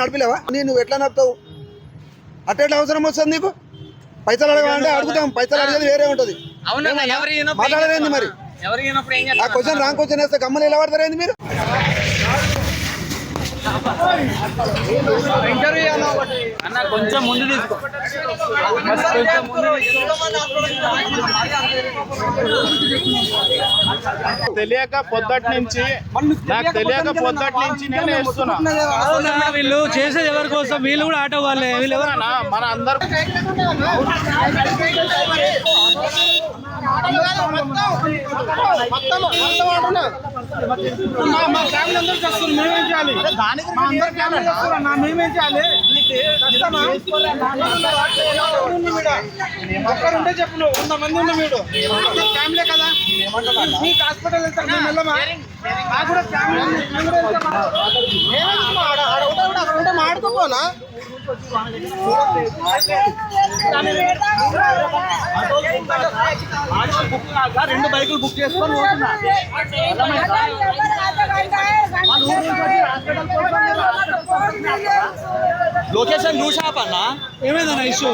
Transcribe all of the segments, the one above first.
నడిపిలేవా నువ్వు ఎట్లా నడుపుతావు? అట్లా అవసరం వస్తుంది నీకు? పైసలు అడగాలంటే అడుగుతాం, పైసలు అడిగేది వేరే ఉంటది. మాట్లాడలేదు మరి ఆ క్వశ్చన్ రాంగ్ క్వశ్చన్ వేస్తే గమ్మని ఎలా పడతారేంది మీరు? కొంచెం ముందు తీసుకో. తెలియక పొద్దుటి నుంచి నేను వేస్తున్నా. వీళ్ళు చేసేది ఎవరి కోసం? వీళ్ళు కూడా ఆటో వాళ్ళే. వీళ్ళు ఎవరన్నా? మన అందరు ఒక్కరుంటే చెప్పు, నువ్వు 100 మంది ఉన్న వీడు ఫ్యామిలీ కదా, నీకు హాస్పిటల్ వెళ్తాను నాకు కూడా ఫ్యామిలీ అక్కడ మాడుకోపోనా? రెండు బైకులు బుక్ చేసుకొని లొకేషన్ చూసాపన్నా. ఏమైందన్నా ఇష్యూ?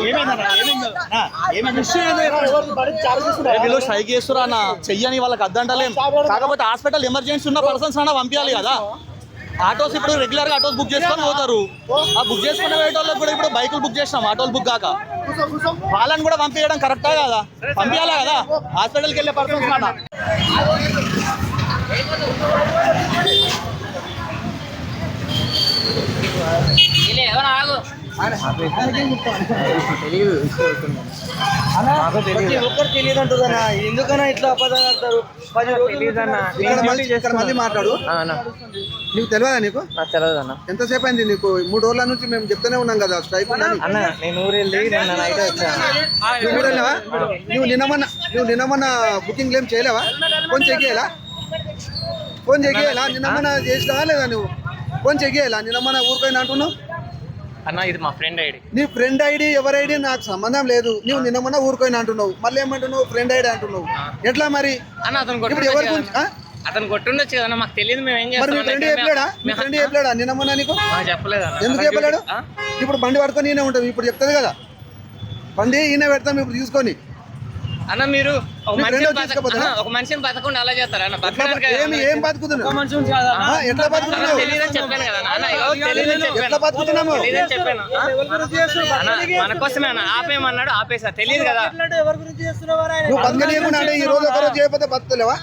వీళ్ళు స్ట్రైక్ చేస్తురా అన్న, చెయ్యని వాళ్ళకి అద్దంటలేం. కాకపోతే హాస్పిటల్ ఎమర్జెన్సీ ఉన్న పర్సన్స్ అన్నా పంపించాలి కదా. ఆటోస్ ఇప్పుడు రెగ్యులర్ గా ఆటోస్ బుక్ చేసుకొని పోతారు. ఆ బుక్ చేసుకునే వాళ్ళకి కూడా ఇప్పుడు బైకులు బుక్ చేసినాం. ఆటోలు బుక్ కాక వాళ్ళని కూడా పంపించడం కరెక్టా కదా? పంపించాలా కదా హాస్పిటల్కి వెళ్ళే పర్సన్స్ అన్నా. ఒక్కరు తెలియదు అంటుందన్నా. ఎందుకన్నా ఇట్లా అబద్ధాలు ఆడతారు? 10 రోజులు మళ్ళీ మాట్లాడు. నీకు తెలియదా? నీకు తెలియదు అన్న. ఎంతసేపు అయింది నీకు? 3 రోజుల నుంచి మేము చెప్తూనే ఉన్నాం కదా స్ట్రైక్ అన్న. నేను ఊరెళ్ళి నైట్ వచ్చాను. నువ్వు నిన్నమన్నా బుకింగ్ ఏం చేయలేవా? ఫోన్ చెక్ చేయాలా? నిన్నమన్నా చేసినావా లేదా? నువ్వు ఫోన్ చెక్ చేయాలా? నిన్నమన్నా ఊరికైనా అంటున్నావు అన్న. ఇది మా ఫ్రెండ్ ఐడి. నీ ఫ్రెండ్ ఐడి ఎవరి ఐడి నాకు సంబంధం లేదు. నువ్వు నిన్నమన్నా ఊరుకోయినా అంటున్నావు, మళ్ళీ ఏమంటున్నావు ఫ్రెండ్ ఐడి అంటున్నావు. ఎట్లా మరి? ఇప్పుడు ఎవరి గురించి అతను కొట్టుండొచ్చు కదా, మాకు తెలియదు. మేము ఏం చేస్తాం? మీ ఫ్రెండ్ చెప్పలేడా నిన్నమన్నా నీకు? చెప్పలేదు. ఎందుకు చెప్పలేడు? ఇప్పుడు బండి పడుకొని ఈయన ఉంటాం. ఇప్పుడు చెప్తుంది కదా, బండి ఈయన పెడతాం ఇప్పుడు తీసుకొని. అన్న మీరు ఒక మనిషిని బతకుండా అలా చేస్తారా? ఏం బతుకుతున్నావు? ఎట్లా బతుకుతున్నావు? ఎట్లా బతుకుతున్నాము? మన కోసమే అన్న. ఆపేయమన్నాడు, ఆపేసా. తెలియదు కదా. నువ్వు బతకలేకుండా అంటే ఈ రోజు ఒకరోజు చేయకపోతే బతుకులేవా?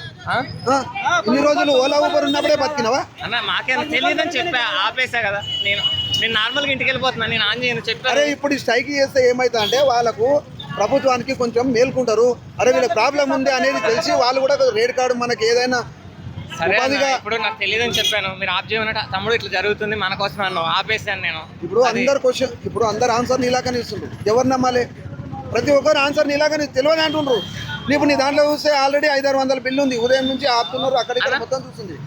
ఇన్ని రోజులు ఓలా ఊబర్ ఉన్నప్పుడే బతికినావా? అన్న మాకేం తెలియదని చెప్పా, ఆపేసా కదా. నేను నార్మల్గా ఇంటికి వెళ్ళిపోతున్నా. నేను ఆన్ చేయను చెప్పా. అరే ఇప్పుడు స్ట్రైక్ చేస్తే ఏమైతా అంటే వాళ్ళకు ప్రభుత్వానికి కొంచెం మేల్కుంటారు. అరే వీళ్ళ ప్రాబ్లం ఉంది అనేది తెలిసి వాళ్ళు కూడా రేట్ కార్డు మనకి ఏదైనా ఇప్పుడు నాకు తెలియదని చెప్పాను. మీరు ఆఫ్ చేయమన్నట్టు తమ్ముడు ఇట్లా జరుగుతుంది మన కోసం అన్నావు, ఆపేసాను నేను. ఇప్పుడు అందరు ఆన్సర్ నీలాగానే ఇస్తుండ్రు. ఎవరు నమ్మాలి? ప్రతి ఒక్కరు ఆన్సర్ నీలాగానే తెలియని అంటుండ్రు. నీ దాంట్లో చూస్తే ఆల్రెడీ 500-600 బిల్లు ఉంది. ఉదయం నుంచి ఆపుతున్నారు. అక్కడ మొత్తం చూస్తుంది.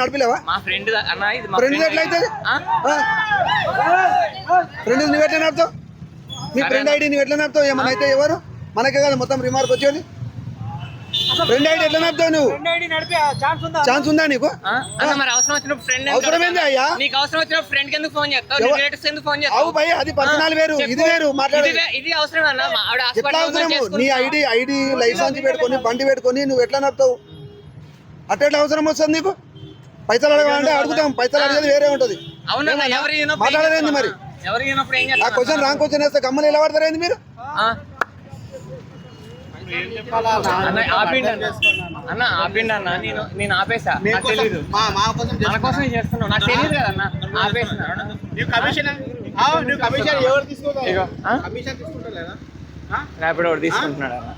నడిపిలేవా? ఫ్రెండ్ ఎట్లయితే ఫ్రెండ్ నువ్వు ఎట్లా నడుపుతావు? మీ ఫ్రెండ్ ఐడి నువ్వు ఎట్లా నడుపుతావు? ఏమన్నా అయితే ఎవరు మనకే కదా మొత్తం రిమార్క్ వచ్చేది. ఫ్రెండ్ ఐడి ఎట్లా నడుపుతావు నువ్వు? ఛాన్స్ ఉందా నీకు? అవసరమేంది అయ్యా? అవు భయ్, అది పర్సనల్ వేరు, ఇది వేరు. మాట్లాడేది ఎట్లా అవసరము? నీ ఐడి లైసెన్స్ పెట్టుకొని బండి పెట్టుకొని నువ్వు ఎట్లా నడుపుతావు? అట్లా అవసరం వస్తుంది నీకు? పైసలు అడగాలంటే అడుగుతాం, పైసలు అడిగేది వేరే ఉంటది. మాట్లాడలేదు మరి ఆ క్వశ్చన్ రాంగ్ క్వశ్చన్ వేస్తే గమ్మని ఎలా పడతారేంది మీరు? అన్న ఆపిండి అన్న. నేను ఆపేసా. నాకు తెలీదు. మన కోసమే చేస్తున్నావు. నాకు తెలియదు కదన్న. ఆపేసినా. ర్యాపిడో తీసుకుంటున్నాడు అన్న.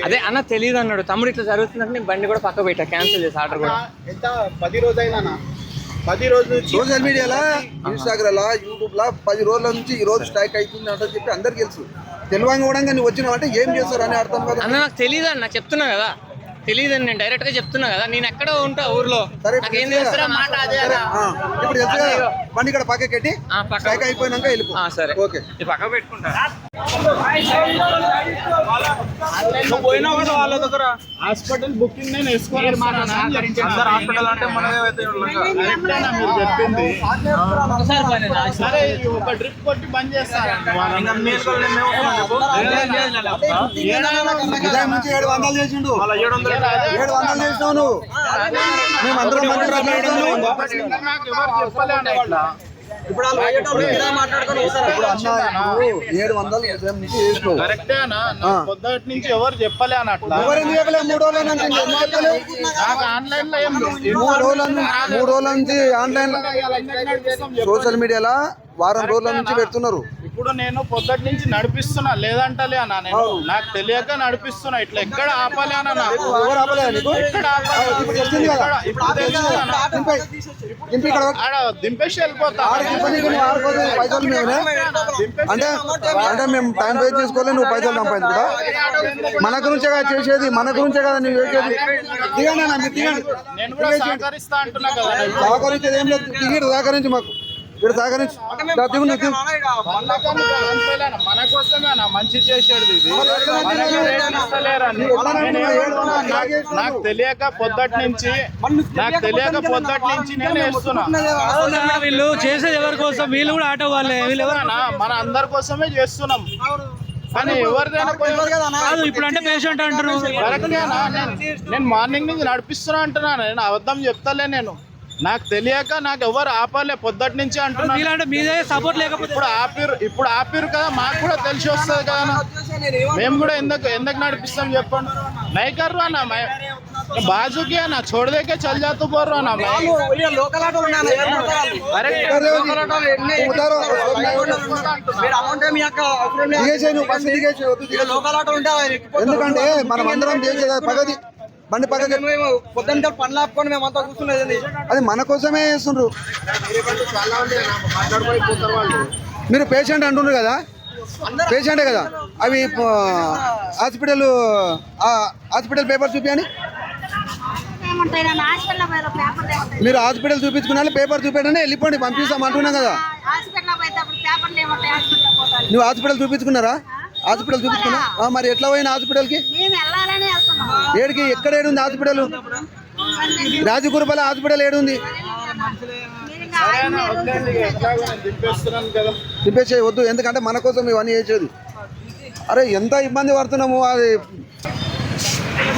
అదే అన్న తెలియదు అన్నాడు. తమ్ముడు ఇట్లా జరుగుతుందంటే నేను బండి కూడా పక్క పెట్టా, క్యాన్సిల్ చేసి ఆర్డర్ కూడా. 10 రోజులు అయినా 10 రోజులు సోషల్ మీడియాలో, ఇన్స్టాగ్రామ్, యూట్యూబ్ లా 10 రోజుల నుంచి ఈ రోజు స్ట్రైక్ అవుతుంది అంటే చెప్పి అందరికి తెలుసు. తెలివంగా కూడా నువ్వు వచ్చినావు అంటే ఏం చేస్తారు అని అర్థం కదా అన్న. నాకు తెలియదు అన్న, చెప్తున్నా కదా. తెలియదు అని నేను డైరెక్ట్ గా చెప్తున్నా కదా. నేను ఎక్కడ ఉంటా ఊర్లో. నాకేం తెలుసు మాట. ఇప్పుడు బండి ఇక్కడ పక్క పెట్టి స్ట్రైక్ అయిపోయినాక వెళ్ళిపో. సరే ఓకే, పక్క పెట్టుకుంటా. హాస్పిటల్ బుకింగ్ నేను వేసుకోవాలి హాస్పిటల్ అంటే కరెక్టేనా మీరు చెప్పింది? సరే ఒక డ్రిప్ కొట్టి బంద్ చేస్తాను ఉదయం నుంచి 700 చేసిండు 700 చేసినావు నువ్వు. మేమందరం మంది ప్రజలు నాకు ఎవరు చెప్పలేను ఇట్లా. ఇప్పుడు అన్న 700 ఉదయం నుంచి చేసినావు. కరెక్టేనా? నాకు పొద్దుటి నుంచి ఎవరు చెప్పలే అని అట్లా. ఎవరు ఎందుకు చెప్పలేవు? 3 రోజుల నుంచి ఎందుకు చెప్పలేవు? నాకు ఆన్లైన్ లో ఏం 3 రోజుల నుంచి ఆన్లైన్ సోషల్ మీడియాలో వారం రోజుల నుంచి పెడుతున్నారు. ఇప్పుడు నేను పొద్దుటి నుంచి నడిపిస్తున్నా, లేదంటలే అన్న నేను. నాకు తెలియక నడిపిస్తున్నా. ఇట్లా ఎక్కడ ఆపాలి అన్న నాకు. ఎవరు ఆపలే నీకు? ఎక్కడ ఆపాలి? ఇప్పుడు తెలిసింది కదా. ఇప్పుడు తెలిసింది అన్న. దింపి ఇక్కడ ఆడ దింపేసి వెళ్ళిపోతా. పైసలు మేమే అంటే అంటే మేము టైం వేస్ట్ చేసుకోవాలి. నువ్వు పైసలు సంపాదించు కూడా మన గురించే కదా చేసేది, మన గురించే కదా నువ్వు చేసేది. దిగండి అన్న, మీరు దిగండి. నేను కూడా సహకరిస్తా అంటున్నా కదా. సహకరించేది ఏం లేదు. దిగిడు సహకరించి మాకు ఇక్కడ సహకరించి దిగు నువ్వు దిగు. మన కోసమే మంచి చేసేది ఇది. మనకి రేట్ ఇస్తలేరని. నాకు తెలియక పొద్దుటి నుంచి నేను వేస్తున్నా. వీళ్ళు చేసేది ఎవరి కోసం? వీళ్ళు కూడా ఆటో వాళ్ళే. వీళ్ళు ఎవరన్నా మన అందరి కోసమే చేస్తున్నాం. కానీ ఎవరిదైనా కాదు ఇప్పుడు అంటే పేషెంట్ అంటారు. కరెక్టేనా? నేను మార్నింగ్ నుంచి నడిపిస్తున్నా అంటున్నాను. నేను అబద్ధం చెప్తలే. నేను నాకు తెలియక నాకు ఎవరు ఆపాలే పొద్దుటి నుంచి అంటున్నాను. మీలాంటి మీదే సపోర్ట్ లేకపోతే ఇప్పుడు ఆపిరు కదా, మాకు కూడా తెలిసి వస్తుంది కదా. మేము కూడా ఎందుకు నడిపిస్తాం చెప్పండి. नहीं कर रहा ना मैं, बाजू क्या ना छोड़ दे के चल जा, तो बोल रहा ना मैं. లోకల్ ఆటోలు ఉన్నాయి లోకల్ ఆటోలు ఉంటాయి. ఎందుకంటే మనం అందరం చేసేది పగది బండి పక్కకి పొద్దున్న పనులు ఆపుకొని మేము అంతా కూర్చునేది. అది మన కోసమే చేస్తుండ్రు. మీరు పేషెంట్ అంటున్నారు కదా, పేషెంటే కదా. అవి హాస్పిటల్ పేపర్ చూపించండి. మీరు హాస్పిటల్ చూపించుకున్నా పేపర్ చూపించండి, వెళ్ళిపోండి, పంపిస్తాం అంటున్నాం కదా. నువ్వు హాస్పిటల్ చూపించుకున్నారా? హాస్పిటల్ చూపించుకున్నా. మరి ఎట్లా పోయిన హాస్పిటల్కి? ఏడికి? ఎక్కడ ఏడుంది హాస్పిటల్? రాజగురుపల్లి హాస్పిటల్ ఏడుంది? తిప్పేసే వద్దు, ఎందుకంటే మన కోసం ఇవన్నీ చేసేది. అరే ఎంత ఇబ్బంది పడుతున్నాము. అది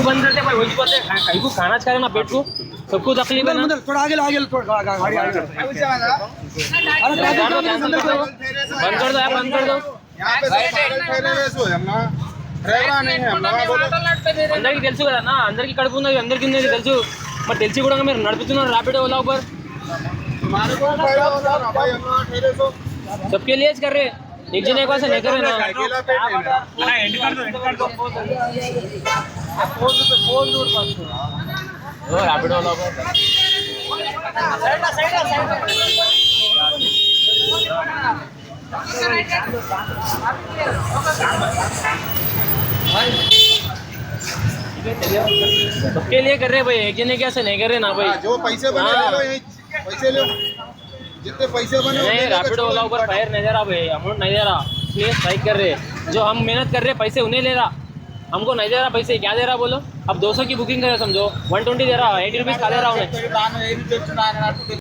बंद करते भाई वही बोलते कहीं को खाना चाहे ना पेट को सबको तकलीफ है ना. थोड़ा आगे बंद कर दो यार, बंद कर दो. అందరికి తెలుసు కదా అన్న, అందరికి కడుపు ఉన్నది, అందరికి ఉన్నది తెలుసు. మరి తెలిసి కూడా మీరు నడుపుతున్నారు ర్యాపిడో ఓలా ऊपर. सबके लिए कर रहे, एक जने को ऐसा नहीं कर रहे ना. ర్యాపిడో ఓలా ऊपर सबके लिए कर रहे भाई, एक जने के ऐसे नहीं कर रहे ना भाई. जो पैसे बने पैसे लो, जितने पैसे बने नहीं रैपिडो ओला ऊपर फायर नहीं दे रहा भाई, अमाउंट नहीं दे रहा, इसलिए स्ट्राइक कर रहे. जो हम मेहनत कर रहे पैसे उन्हें ले रहा, हमको नहीं दे रहा पैसे. क्या दे रहा बोलो? अब 200 की बुकिंग करे समझो, 120 दे रहा, 80 रुपीज़ खा दे रहा उन्हें.